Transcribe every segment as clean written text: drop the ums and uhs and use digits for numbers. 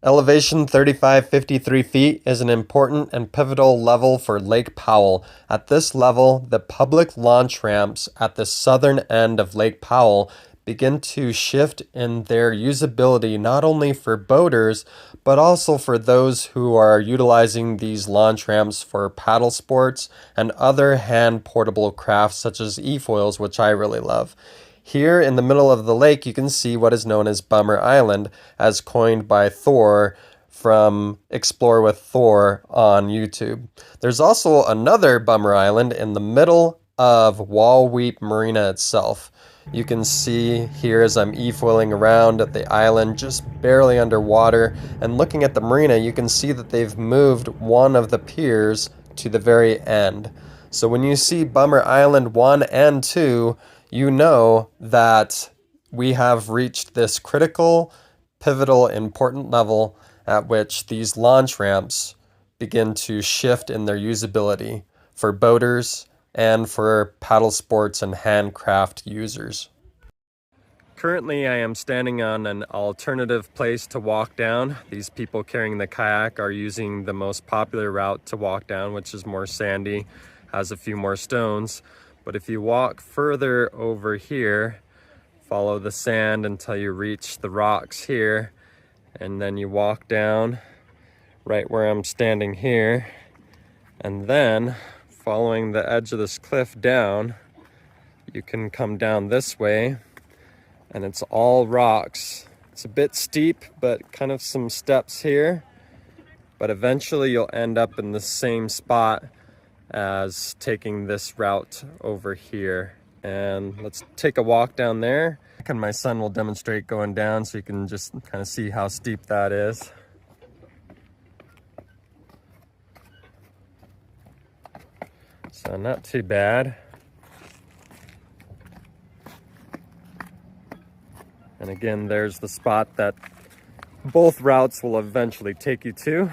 Elevation 3553 feet is an important and pivotal level for Lake Powell. At this level, the public launch ramps at the southern end of Lake Powell begin to shift in their usability not only for boaters, but also for those who are utilizing these launch ramps for paddle sports and other hand portable crafts such as eFoils, which I really love. Here in the middle of the lake, you can see what is known as Bummer Island, as coined by Thor from Explore with Thor on YouTube. There's also another Bummer Island in the middle of Wahweap Marina itself. You can see here as I'm eFoiling around at the island, just barely underwater, and looking at the marina, you can see that they've moved one of the piers to the very end. So when you see Bummer Island 1 and 2, you know that we have reached this critical, pivotal, important level at which these launch ramps begin to shift in their usability for boaters and for paddle sports and handcraft users. Currently, I am standing on an alternative place to walk down. These people carrying the kayak are using the most popular route to walk down, which is more sandy, has a few more stones. But if you walk further over here, follow the sand until you reach the rocks here, and then you walk down right where I'm standing here, and then following the edge of this cliff down, you can come down this way, and it's all rocks. It's a bit steep, but kind of some steps here, but eventually you'll end up in the same spot as taking this route over here. And let's take a walk down there, and my son will demonstrate going down so you can just kind of see how steep that is. So not too bad. And again, there's the spot that both routes will eventually take you to.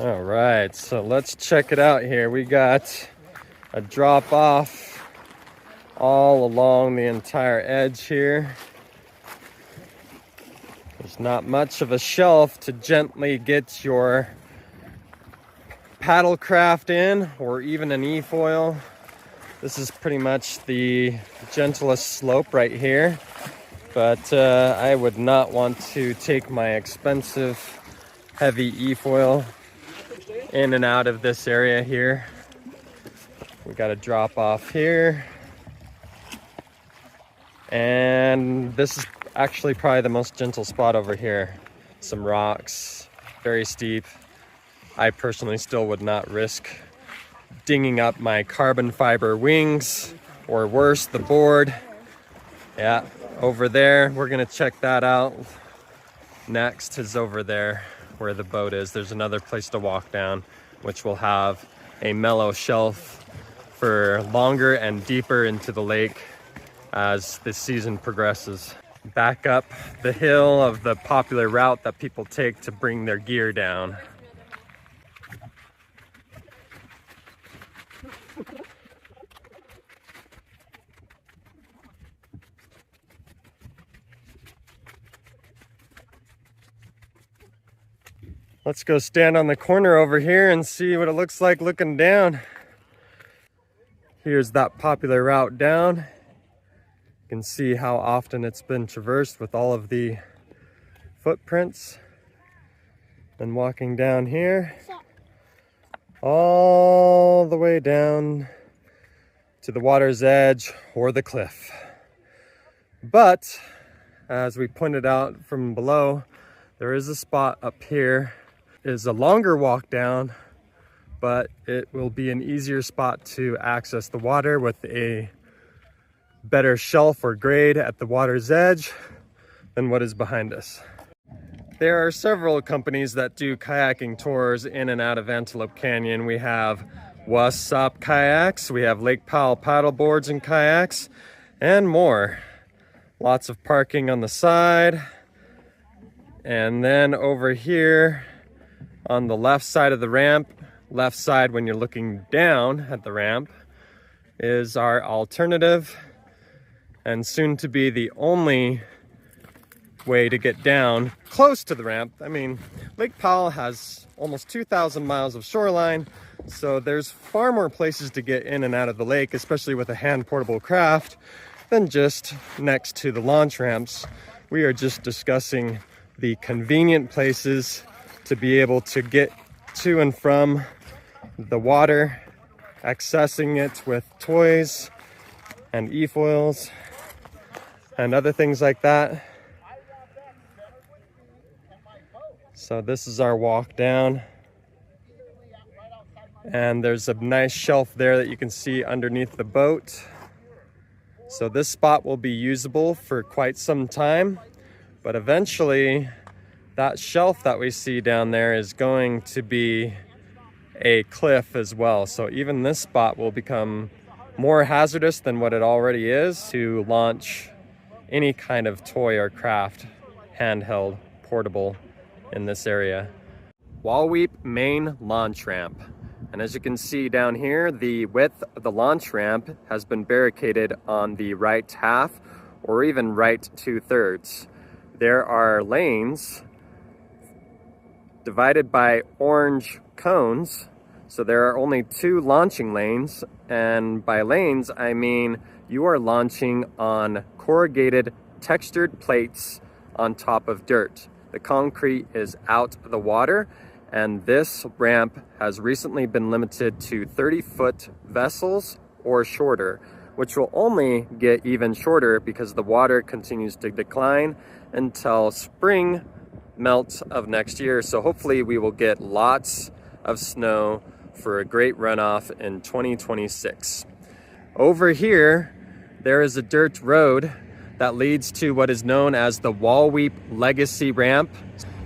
All right, so let's check it out here. We got a drop off all along the entire edge here. There's not much of a shelf to gently get your paddle craft in, or even an eFoil. This is pretty much the gentlest slope right here, but I would not want to take my expensive heavy eFoil in and out of this area here. We got a drop off here, and this is actually probably the most gentle spot over here. Some rocks, very steep. I personally still would not risk dinging up my carbon fiber wings, or worse, the board. Yeah, over there, we're gonna check that out. Next is over there where the boat is. There's another place to walk down, which will have a mellow shelf for longer and deeper into the lake as the season progresses. Back up the hill of the popular route that people take to bring their gear down. Let's go stand on the corner over here and see what it looks like looking down. Here's that popular route down. You can see how often it's been traversed with all of the footprints. And walking down here, all the way down to the water's edge or the cliff. But as we pointed out from below, there is a spot up here. It is a longer walk down, but it will be an easier spot to access the water with a better shelf or grade at the water's edge than what is behind us. There are several companies that do kayaking tours in and out of Antelope Canyon. We have Wahweap kayaks, we have Lake Powell paddle boards and kayaks, and more. Lots of parking on the side. And then over here on the left side of the ramp, left side when you're looking down at the ramp, is our alternative and soon to be the only way to get down close to the ramp. I mean, Lake Powell has almost 2,000 miles of shoreline, so there's far more places to get in and out of the lake, especially with a hand portable craft, than just next to the launch ramps. We are just discussing the convenient places to be able to get to and from the water, accessing it with toys and eFoils and other things like that. So this is our walk down, and there's a nice shelf there that you can see underneath the boat. So this spot will be usable for quite some time, but eventually that shelf that we see down there is going to be a cliff as well. So even this spot will become more hazardous than what it already is to launch any kind of toy or craft, handheld, portable, in this area. Wahweap main launch ramp. And as you can see down here, the width of the launch ramp has been barricaded on the right half, or even right 2/3. There are lanes divided by orange cones, so there are only 2 launching lanes, and by lanes I mean you are launching on corrugated textured plates on top of dirt. The concrete is out of the water, and this ramp has recently been limited to 30-foot vessels or shorter, which will only get even shorter because the water continues to decline until spring melt of next year. So hopefully we will get lots of snow for a great runoff in 2026. Over here, there is a dirt road that leads to what is known as the Wahweap Legacy Ramp.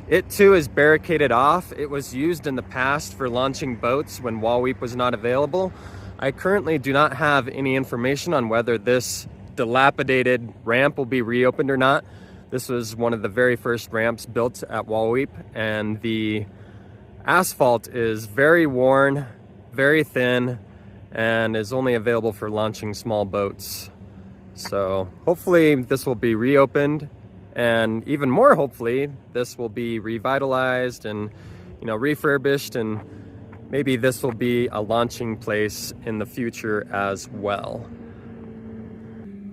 It too is barricaded off. It was used in the past for launching boats when Wahweap was not available. I currently do not have any information on whether this dilapidated ramp will be reopened or not. This was one of the very first ramps built at Wahweap, and the asphalt is very worn, very thin, and is only available for launching small boats. So hopefully this will be reopened, and even more hopefully this will be revitalized and, you know, refurbished, and maybe this will be a launching place in the future as well.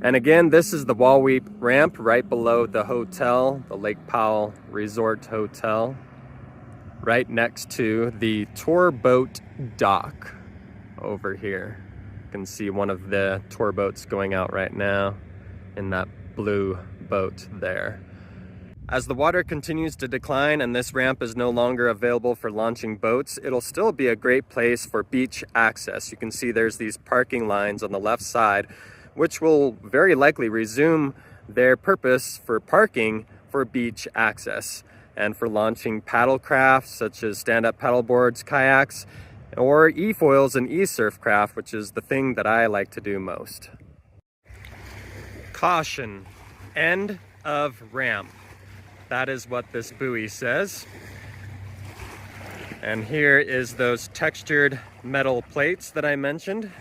And again, this is the Wahweap ramp right below the hotel, the Lake Powell Resort Hotel, right next to the tour boat dock over here. You can see one of the tour boats going out right now in that blue boat there. As the water continues to decline and this ramp is no longer available for launching boats, it'll still be a great place for beach access. You can see there's these parking lines on the left side, which will very likely resume their purpose for parking for beach access and for launching paddle crafts such as stand-up paddleboards, kayaks, or eFoils and eSurf craft, which is the thing that I like to do most. Caution, end of ramp. That is what this buoy says. And here is those textured metal plates that I mentioned.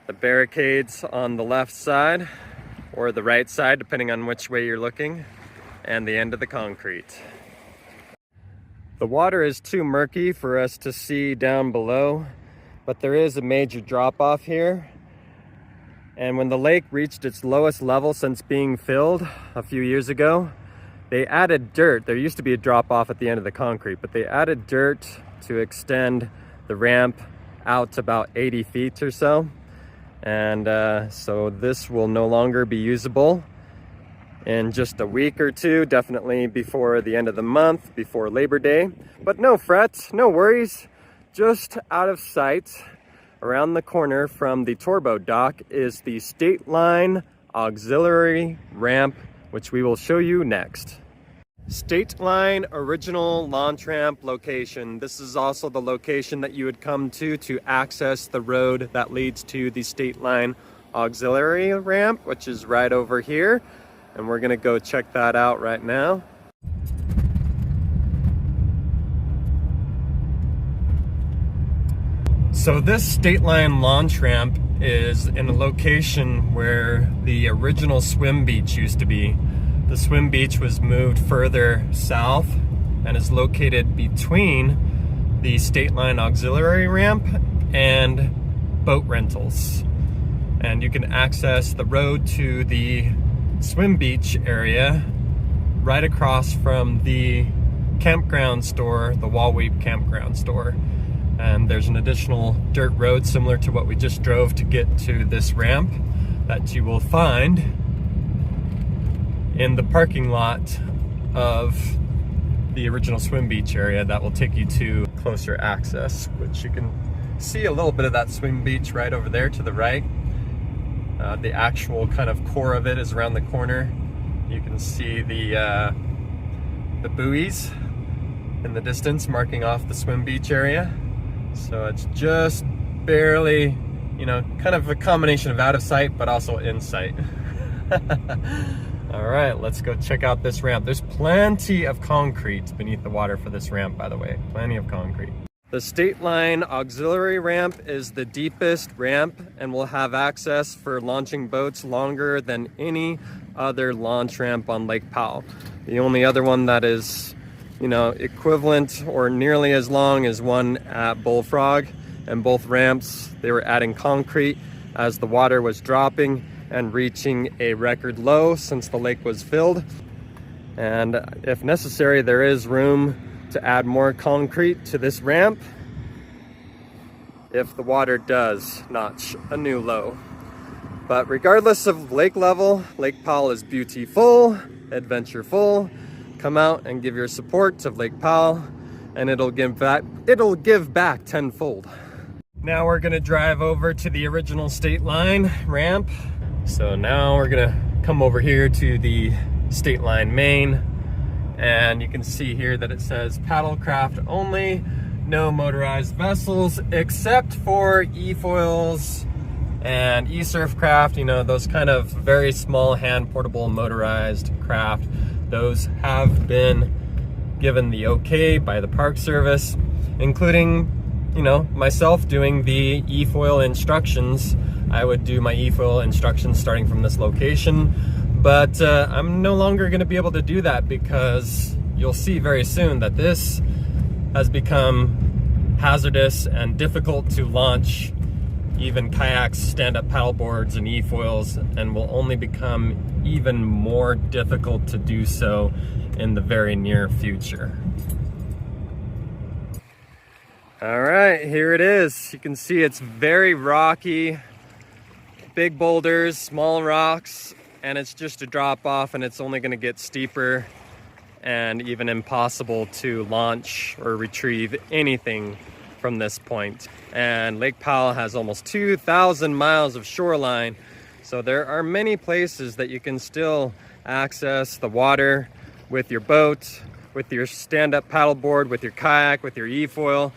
The barricades on the left side, or the right side, depending on which way you're looking, and the end of the concrete. The water is too murky for us to see down below, but there is a major drop-off here. And when the lake reached its lowest level since being filled a few years ago, they added dirt. There used to be a drop-off at the end of the concrete, but they added dirt to extend the ramp out to about 80 feet or so. And so this will no longer be usable in just a week or two, definitely before the end of the month, before Labor Day. But no fret, no worries, just out of sight, around the corner from the tour boat dock is the Stateline auxiliary ramp, which we will show you next. Stateline original launch ramp location. This is also the location that you would come to access the road that leads to the Stateline auxiliary ramp, which is right over here. And we're gonna go check that out right now. So this Stateline launch ramp is in a location where the original swim beach used to be. The swim beach was moved further south and is located between the Stateline auxiliary ramp and boat rentals. And you can access the road to the swim beach area right across from the campground store, the Wahweap campground store. And there's an additional dirt road similar to what we just drove to get to this ramp that you will find in the parking lot of the original swim beach area that will take you to closer access, which you can see a little bit of that swim beach right over there to the right. The actual kind of core of it is around the corner. You can see the buoys in the distance marking off the swim beach area. So it's just barely, you know, kind of a combination of out of sight, but also in sight. All right, let's go check out this ramp. There's plenty of concrete beneath the water for this ramp, by the way, plenty of concrete. The Stateline auxiliary ramp is the deepest ramp and will have access for launching boats longer than any other launch ramp on Lake Powell. The only other one that is, you know, equivalent or nearly as long as one at Bullfrog, and both ramps, they were adding concrete as the water was dropping and reaching a record low since the lake was filled. And if necessary, there is room to add more concrete to this ramp if the water does notch a new low. But regardless of lake level, Lake Powell is beautiful, adventureful. Come out and give your support to Lake Powell, and it'll give back tenfold. Now we're gonna drive over to the original Stateline ramp. So now we're gonna come over here to the Stateline main, and you can see here that it says paddlecraft only, no motorized vessels except for eFoils and eSurf craft, you know, those kind of very small hand portable motorized craft. Those have been given the okay by the Park Service, including, you know, myself doing the eFoil instructions. I would do my eFoil instructions starting from this location, but I'm no longer going to be able to do that because you'll see very soon that this has become hazardous and difficult to launch even kayaks, stand-up paddleboards, and eFoils, and will only become even more difficult to do so in the very near future. All right, here it is. You can see it's very rocky, big boulders, small rocks, and it's just a drop off, and it's only going to get steeper and even impossible to launch or retrieve anything from this point. And Lake Powell has almost 2,000 miles of shoreline, so there are many places that you can still access the water with your boat, with your stand-up paddleboard, with your kayak, with your eFoil.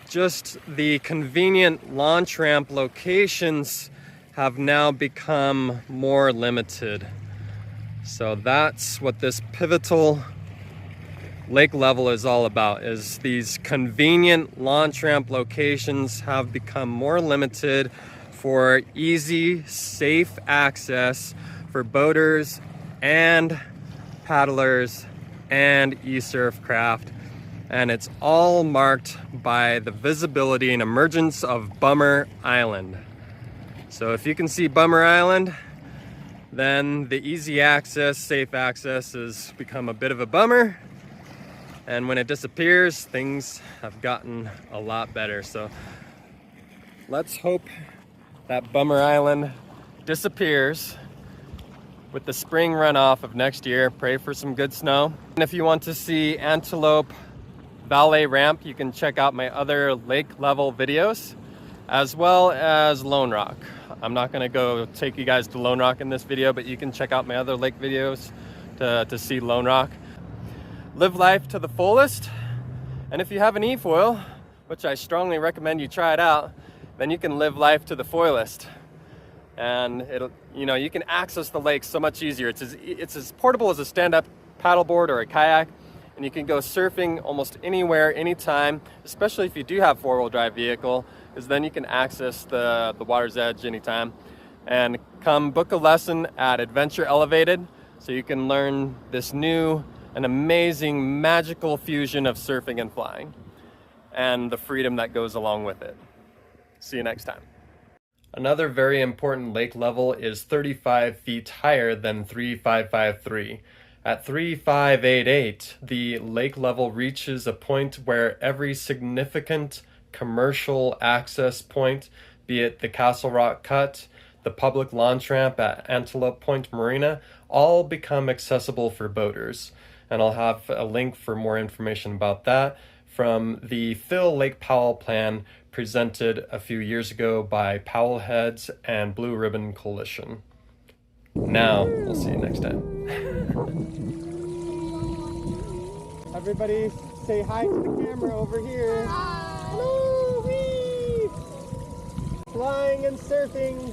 Just the convenient launch ramp locations have now become more limited. So that's what this pivotal lake level is all about, is these convenient launch ramp locations have become more limited for easy, safe access for boaters and paddlers and eSurf craft. And it's all marked by the visibility and emergence of Bummer Island. So if you can see Bummer Island, then the easy access, safe access has become a bit of a bummer. And when it disappears, things have gotten a lot better. So let's hope that Bummer Island disappears with the spring runoff of next year. Pray for some good snow. And if you want to see Antelope Valet Ramp, you can check out my other lake level videos, as well as Lone Rock. I'm not gonna go take you guys to Lone Rock in this video, but you can check out my other lake videos to see Lone Rock. Live life to the fullest, and if you have an eFoil, which I strongly recommend you try it out, then you can live life to the foilest. And it'll, you know, you can access the lake so much easier. It's as portable as a stand-up paddleboard or a kayak, and you can go surfing almost anywhere, anytime, especially if you do have four-wheel drive vehicle. because then you can access the water's edge anytime. And come book a lesson at Adventure Elevated so you can learn this new and amazing magical fusion of surfing and flying and the freedom that goes along with it. See you next time. Another very important lake level is 35 feet higher than 3553. At 3588, the lake level reaches a point where every significant commercial access point, be it the Castle Rock Cut, the public launch ramp at Antelope Point Marina, all become accessible for boaters. And I'll have a link for more information about that from the Fill Lake Powell plan presented a few years ago by Powell Heads and Blue Ribbon Coalition. Now, we'll see you next time. Everybody say hi to the camera over here. Hi. Hello, wee! Flying and surfing.